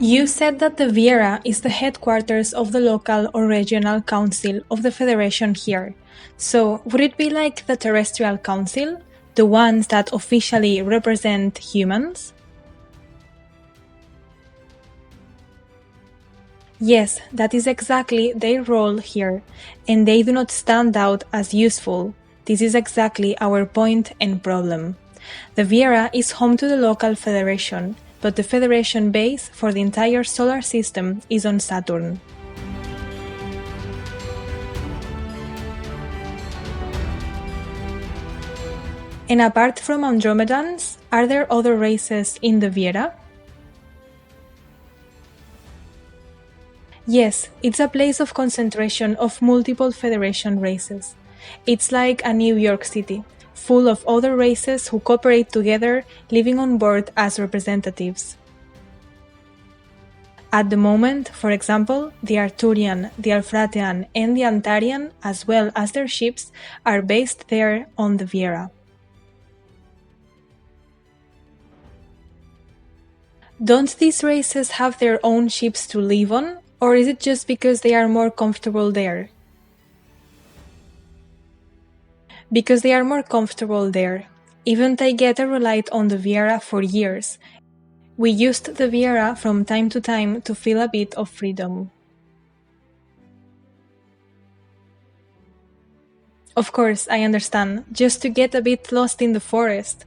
You said that the Viera is the headquarters of the local or regional council of the Federation here. So, would it be like the Terrestrial Council? The ones that officially represent humans? Yes, that is exactly their role here, and they do not stand out as useful. This is exactly our point and problem. The Viera is home to the local Federation, but the Federation base for the entire solar system is on Saturn. And apart from Andromedans, are there other races in the Viera? Yes, it's a place of concentration of multiple Federation races. It's like a New York City, full of other races who cooperate together, living on board as representatives. At the moment, for example, the Arcturian, the Alfratian, and the Antarian, as well as their ships, are based there on the Viera. Don't these races have their own ships to live on? Or is it just because they are more comfortable there? Because they are more comfortable there. Even Taygeta relied on the Viera for years. We used the Viera from time to time to feel a bit of freedom. Of course, I understand, just to get a bit lost in the forest.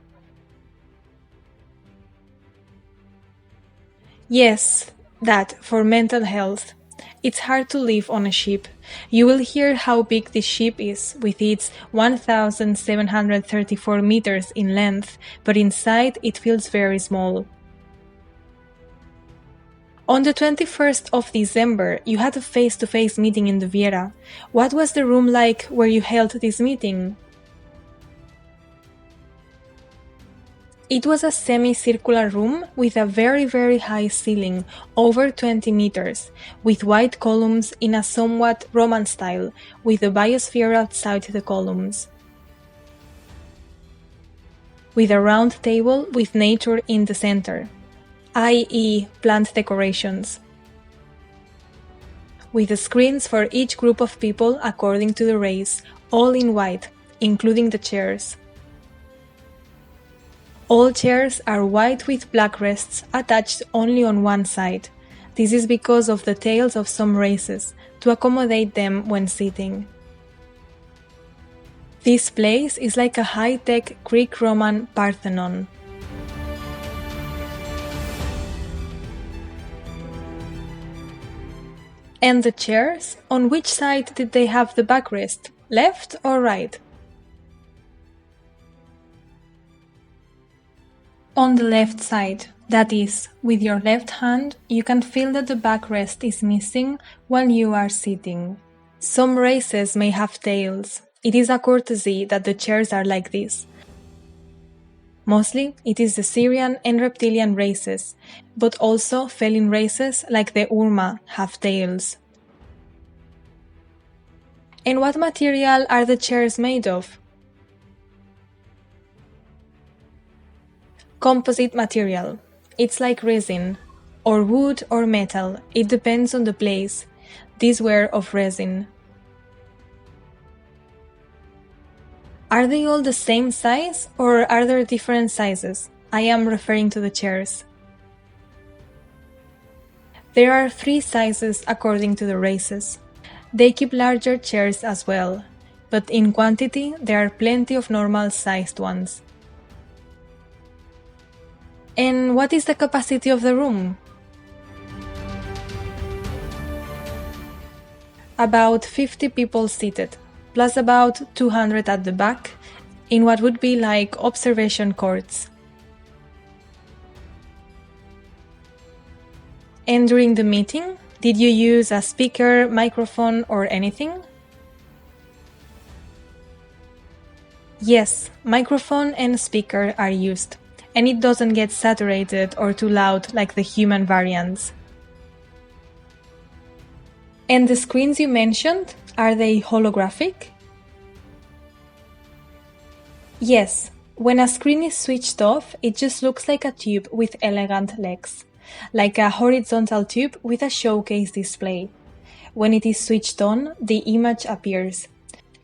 Yes, that, for mental health. It's hard to live on a ship. You will hear how big this ship is, with its 1,734 meters in length, but inside it feels very small. On the 21st of December, you had a face-to-face meeting in the Viera. What was the room like where you held this meeting? It was a semi-circular room with a very high ceiling, over 20 meters, with white columns in a somewhat Roman style, with the biosphere outside the columns. With a round table with nature in the center, i.e. plant decorations. With the screens for each group of people according to the race, all in white, including the chairs. All chairs are white with black rests attached only on one side. This is because of the tails of some races, to accommodate them when sitting. This place is like a high-tech Greek-Roman Parthenon. And the chairs? On which side did they have the backrest? Left or right? On the left side, that is, with your left hand, you can feel that the backrest is missing while you are sitting. Some races may have tails. It is a courtesy that the chairs are like this. Mostly, it is the Syrian and reptilian races, but also feline races like the Urma have tails. And what material are the chairs made of? Composite material. It's like resin, or wood or metal, it depends on the place. These were of resin. Are they all the same size, or are there different sizes? I am referring to the chairs. There are 3 sizes according to the races. They keep larger chairs as well, but in quantity there are plenty of normal-sized ones. And what is the capacity of the room? About 50 people seated, plus about 200 at the back, in what would be like observation courts. And during the meeting, did you use a speaker, microphone, or anything? Yes, microphone and speaker are used, and it doesn't get saturated or too loud like the human variants. And the screens you mentioned, are they holographic? Yes, when a screen is switched off, it just looks like a tube with elegant legs. like a horizontal tube with a showcase display. When it is switched on, the image appears.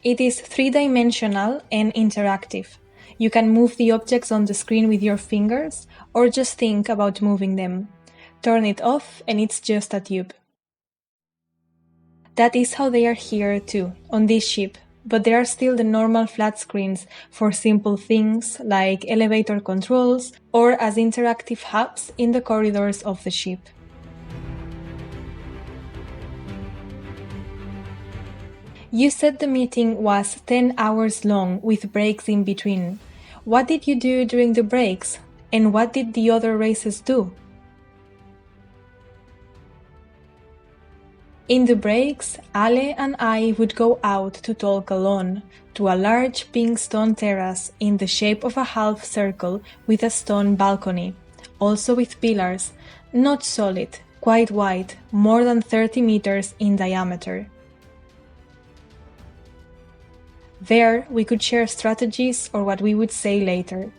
It is three-dimensional and interactive. You can move the objects on the screen with your fingers, or just think about moving them. Turn it off and it's just a tube. That is how they are here too, on this ship, but there are still the normal flat screens for simple things like elevator controls or as interactive hubs in the corridors of the ship. You said the meeting was 10 hours long with breaks in between. What did you do during the breaks? And what did the other races do? In the breaks, Ale and I would go out to talk alone, to a large pink stone terrace in the shape of a half circle with a stone balcony, also with pillars, not solid, quite wide, more than 30 meters in diameter. There, we could share strategies or what we would say later.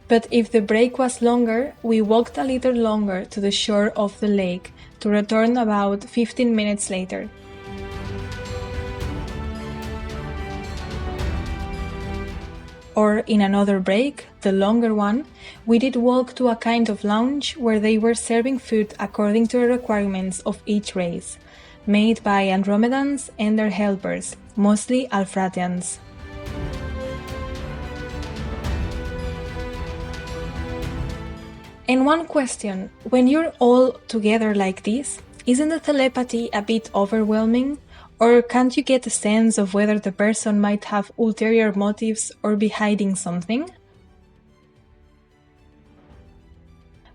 But if the break was longer, we walked a little longer to the shore of the lake to return about 15 minutes later. Or in another break, the longer one, we did walk to a kind of lounge where they were serving food according to the requirements of each race, made by Andromedans and their helpers, mostly Alphratians. And one question, when you're all together like this, isn't the telepathy a bit overwhelming? Or can't you get a sense of whether the person might have ulterior motives or be hiding something?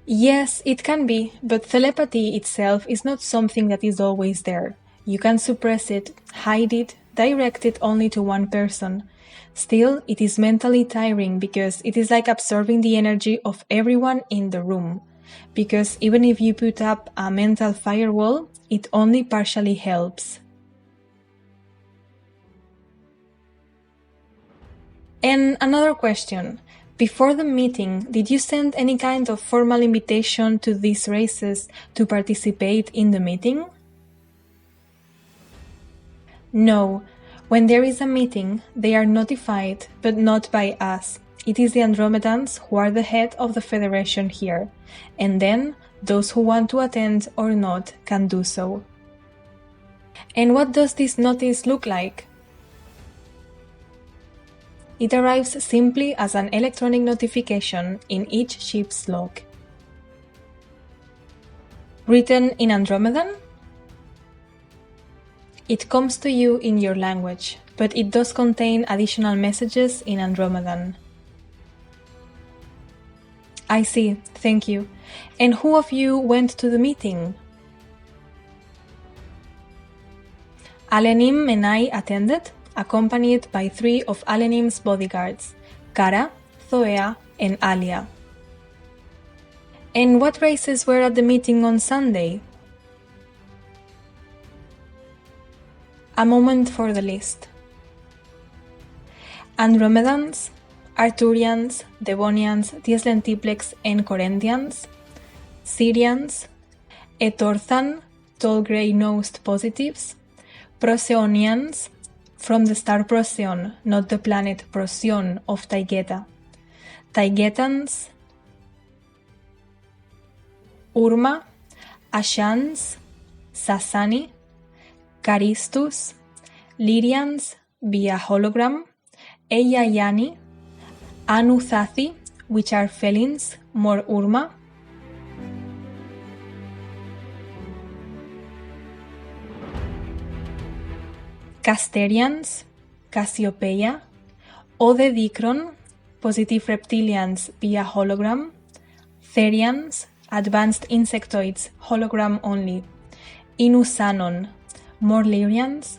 Yes, it can be, but telepathy itself is not something that is always there. You can suppress it, hide it, direct it only to one person. Still, it is mentally tiring because it is like absorbing the energy of everyone in the room. Because even if you put up a mental firewall, it only partially helps. And another question. Before the meeting, did you send any kind of formal invitation to these races to participate in the meeting? No. When there is a meeting, they are notified, but not by us. It is the Andromedans who are the head of the Federation here, and then those who want to attend or not can do so. And what does this notice look like? It arrives simply as an electronic notification in each ship's log. Written in Andromedan? It comes to you in your language, but it does contain additional messages in Andromedan. I see, thank you. And who of you went to the meeting? Alenim and I attended, accompanied by 3 of Alenim's bodyguards, Kara, Thoea, and Alia. And what races were at the meeting on Sunday? A moment for the list. Andromedans, Arturians, Devonians, Dieslentiplex and Corinthians, Syrians, Etorthan, tall grey-nosed positives, Proseonians, from the star Procyon, not the planet Procyon of Taygeta, Taygetans, Urma, Ashans, Sasani, Caristus, Lyrians via hologram, Eyayani, Anuthathi, which are felines, more Urma, Casterians, Cassiopeia, Odedicron, positive reptilians via hologram, Therians, advanced insectoids, hologram only, Inusanon, more Lyrians,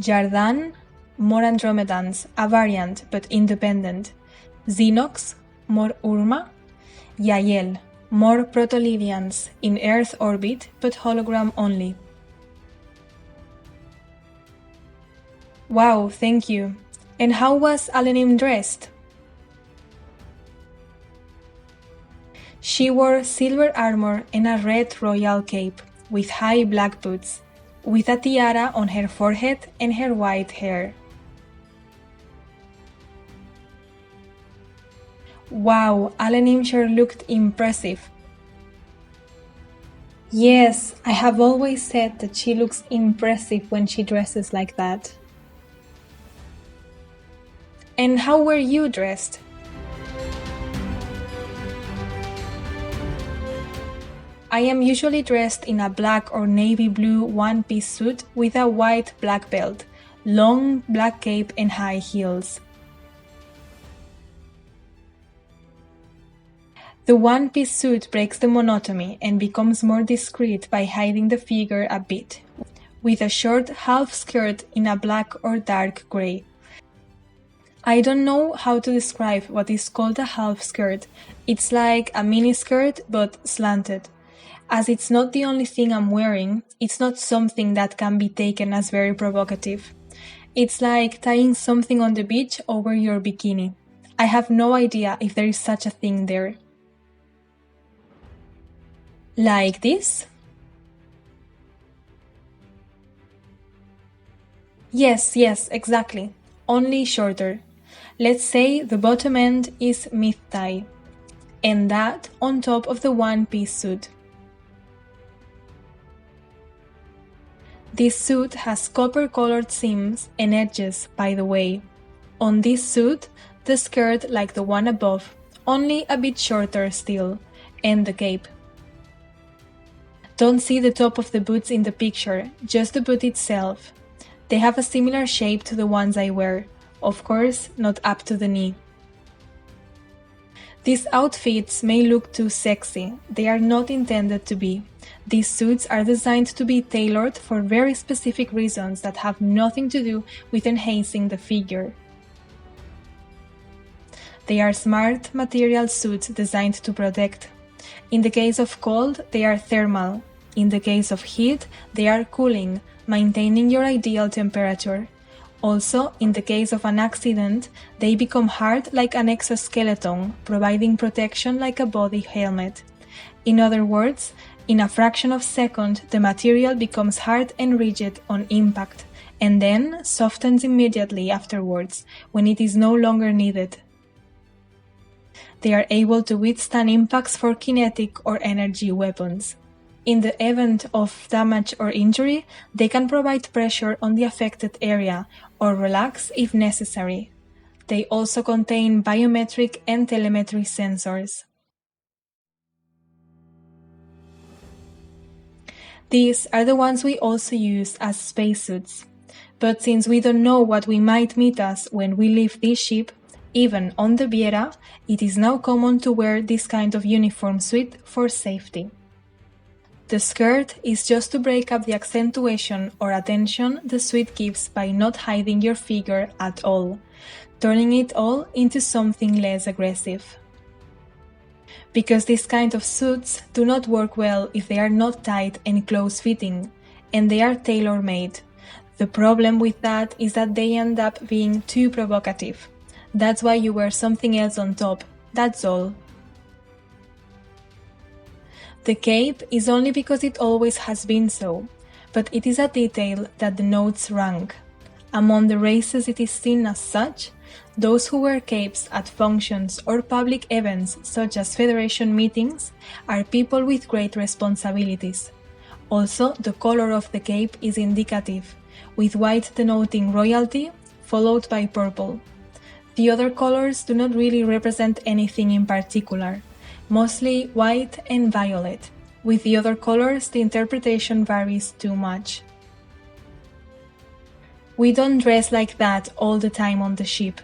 Jardan, more Andromedans, a variant but independent, Xenox, more Urma, Yael, more Proto-Lyrians, in Earth orbit but hologram only. Wow, thank you. And how was Alenim dressed? She wore silver armor and a red royal cape, with high black boots, with a tiara on her forehead and her white hair. Wow, Alenim sure looked impressive. Yes, I have always said that she looks impressive when she dresses like that. And how were you dressed? I am usually dressed in a black or navy blue one-piece suit with a white black belt, long black cape and high heels. The one-piece suit breaks the monotony and becomes more discreet by hiding the figure a bit, with a short half skirt in a black or dark gray. I don't know how to describe what is called a half skirt. It's like a mini skirt but slanted. As it's not the only thing I'm wearing, it's not something that can be taken as very provocative. It's like tying something on the beach over your bikini. I have no idea if there is such a thing there. Like this? Yes, exactly. Only shorter. Let's say the bottom end is mid-thigh, and that on top of the one-piece suit. This suit has copper-colored seams and edges, by the way. On this suit, the skirt like the one above, only a bit shorter still, and the cape. Don't see the top of the boots in the picture, just the boot itself. They have a similar shape to the ones I wear, of course, not up to the knee. These outfits may look too sexy, they are not intended to be. These suits are designed to be tailored for very specific reasons that have nothing to do with enhancing the figure. They are smart material suits designed to protect. In the case of cold, they are thermal. In the case of heat, they are cooling, maintaining your ideal temperature. Also, in the case of an accident, they become hard like an exoskeleton, providing protection like a body helmet. In other words, in a fraction of a second, the material becomes hard and rigid on impact, and then softens immediately afterwards, when it is no longer needed. They are able to withstand impacts for kinetic or energy weapons. In the event of damage or injury, they can provide pressure on the affected area, or relax if necessary. They also contain biometric and telemetry sensors. These are the ones we also use as spacesuits. But since we don't know what we might meet us when we leave this ship, even on the Viera, it is now common to wear this kind of uniform suit for safety. The skirt is just to break up the accentuation or attention the suit gives by not hiding your figure at all, turning it all into something less aggressive. Because this kind of suits do not work well if they are not tight and close-fitting, and they are tailor-made. The problem with that is that they end up being too provocative. That's why you wear something else on top, that's all. The cape is only because it always has been so, but it is a detail that denotes rank. Among the races it is seen as such. Those who wear capes at functions or public events such as Federation meetings are people with great responsibilities. Also, the color of the cape is indicative, with white denoting royalty, followed by purple. The other colors do not really represent anything in particular, mostly white and violet. With the other colors, the interpretation varies too much. We don't dress like that all the time on the ship.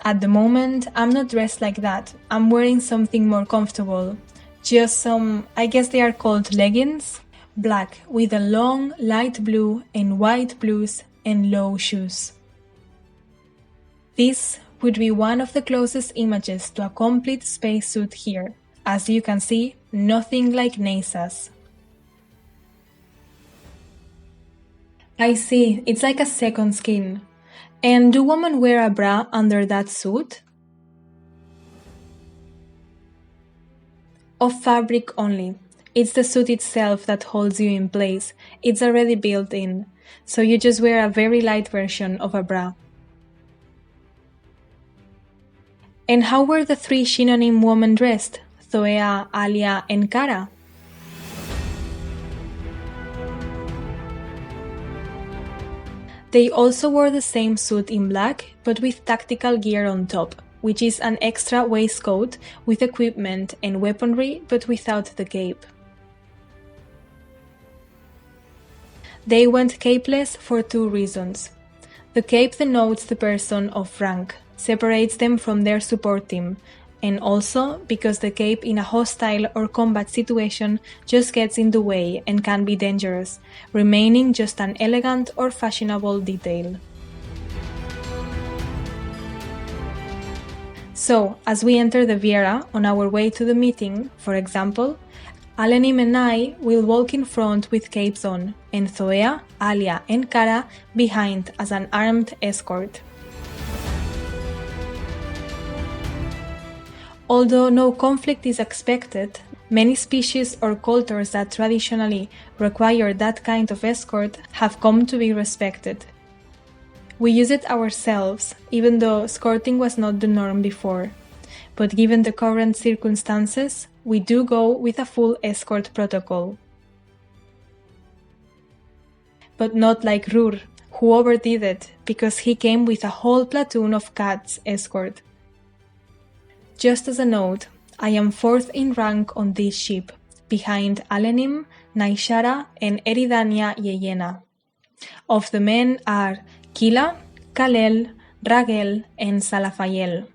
At the moment, I'm not dressed like that. I'm wearing something more comfortable. Just some, I guess they are called leggings, black with a long light blue and white blues and low shoes. This would be one of the closest images to a complete spacesuit here. As you can see, nothing like NASA's. I see, it's like a second skin. And do women wear a bra under that suit? Of fabric only. It's the suit itself that holds you in place. It's already built in. So you just wear a very light version of a bra. And how were the three Shinonim women dressed? Zoea, Alia, and Kara? They also wore the same suit in black, but with tactical gear on top, which is an extra waistcoat with equipment and weaponry, but without the cape. They went capeless for two reasons. The cape denotes the person of rank, separates them from their support team, and also because the cape in a hostile or combat situation just gets in the way and can be dangerous, remaining just an elegant or fashionable detail. So, as we enter the Viera on our way to the meeting, for example, Alenim and I will walk in front with capes on, and Zoea, Alia, and Kara behind as an armed escort. Although no conflict is expected, many species or cultures that traditionally require that kind of escort have come to be respected. We use it ourselves, even though escorting was not the norm before. But given the current circumstances, we do go with a full escort protocol. But not like Rur, who overdid it because he came with a whole platoon of cats escort. Just as a note, I am fourth in rank on this ship, behind Alenim, Naishara, and Eridania Yeyena. Of the men are Kila, Kalel, Ragel, and Salafayel.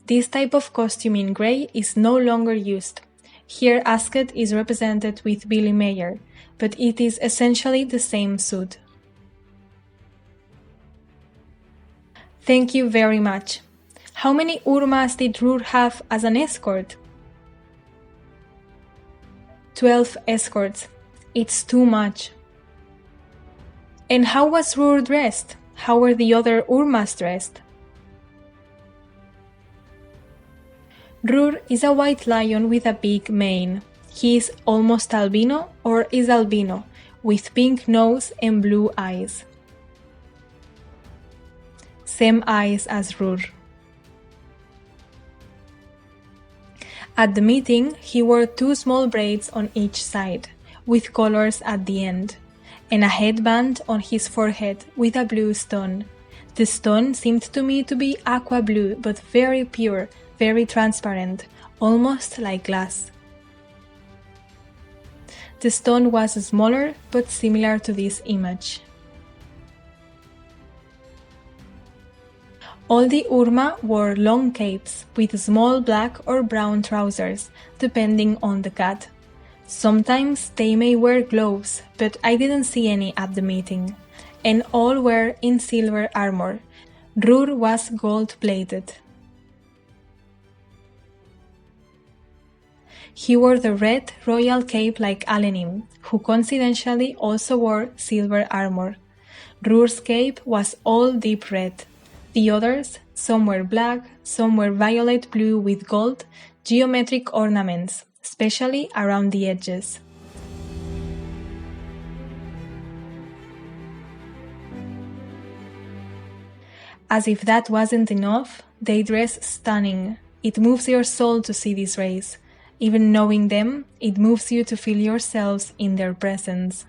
This type of costume in grey is no longer used. Here Asket is represented with Billy Mayer, but it is essentially the same suit. Thank you very much. How many Urmas did Rur have as an escort? 12 escorts. It's too much. And how was Rur dressed? How were the other Urmas dressed? Rur is a white lion with a big mane. He is almost albino or is albino, with pink nose and blue eyes. Same eyes as Rur. At the meeting, he wore two small braids on each side, with colors at the end, and a headband on his forehead with a blue stone. The stone seemed to me to be aqua blue, but very pure, very transparent, almost like glass. The stone was smaller, but similar to this image. All the Urma wore long capes with small black or brown trousers, depending on the cat. Sometimes they may wear gloves, but I didn't see any at the meeting. And all were in silver armor. Rur was gold-plated. He wore the red royal cape like Alenim, who coincidentally also wore silver armor. Rur's cape was all deep red. The others, some were black, some were violet blue with gold, geometric ornaments, especially around the edges. As if that wasn't enough, they dress stunning. It moves your soul to see this race. Even knowing them, it moves you to feel yourselves in their presence.